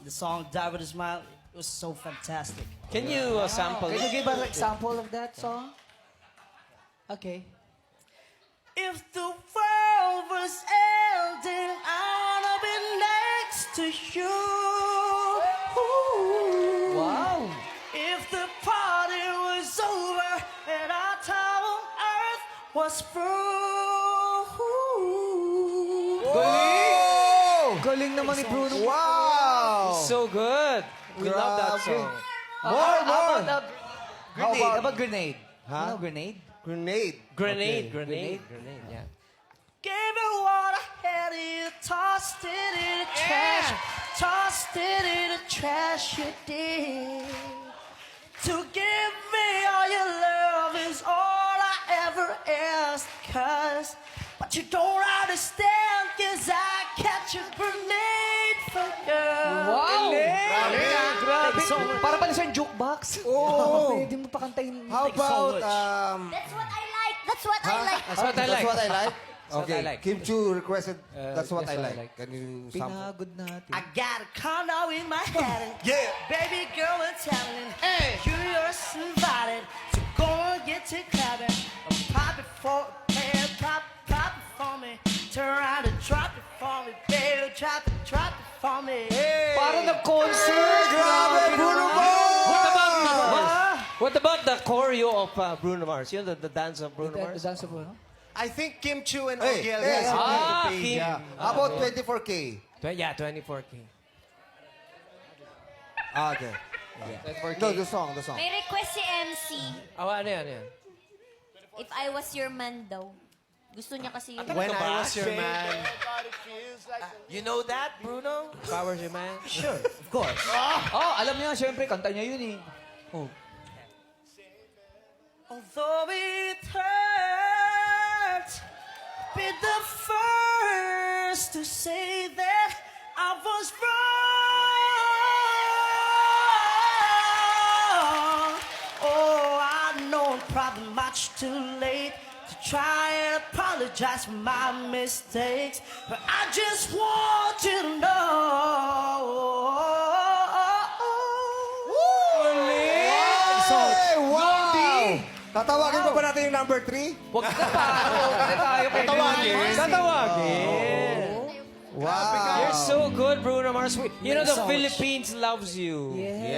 The song "Die With A Smile" was so fantastic. Can you sample Can you it? give an example of that song? Okay. If the world was ending, I wanna be next to you. Wow! If the party was over and our time on earth was through. Galing naman ni Bruno. Wow! So good. We love that Grabe. song. More! How about grenade? Huh? You know grenade? Grenade. Grenade, Okay. grenade, yeah. Gave it what I had, you tossed it in the trash. Tossed it in the trash, you did. To give me all your love is all I ever asked. But you don't understand, cause I catch a grenade for you. Wow! Grabe. Para pala siyang jukebox. Oo. Pwede mo pa kantayin. How Thank you so about, much. That's what I like. That's what I like. That's what I like. That's what I like? what Okay, I like. Kim Chu requested, that's what I that's what I like. like. Can you sample? Pinagod natin. I got a condo in my head. Yeah. Baby girl, I'm telling you, you're invited to go and get to clubbing. Pop it for me, pop it for me. Turn around and drop it for me, baby, drop it for me. Para nag-concert. Grabe, Bruno Mars! What about the choreo of Bruno Mars? You know the dance of Bruno The Mars? dance of Bruno? I think Kim Chu and Hey, Ogiel hey, has ah, something to pay. Kim. Yeah. How about 24K? Yeah, 24K. Ah, okay. 24K. No, the song. May request si MC. Oh, ano yan? If I was your man daw. Gusto niya kasi yun. When I was your man. You know that, Bruno? Powers your man? Sure, of course. Oh, alam niya, syempre, kanta niya yun eh. Oh. Although it hurts, be the first to say that I was wrong. Oh, I know I'm probably much too late to try and apologize for my mistakes, but I just want you to know. Hey, wow! Tatawagin pa ba natin yung number 3? Huwag ka pa. Huwag ka tayo. Tatawagin. Wow! You're so good, Bruno Mars. You know the so much. Philippines loves you. Yeah.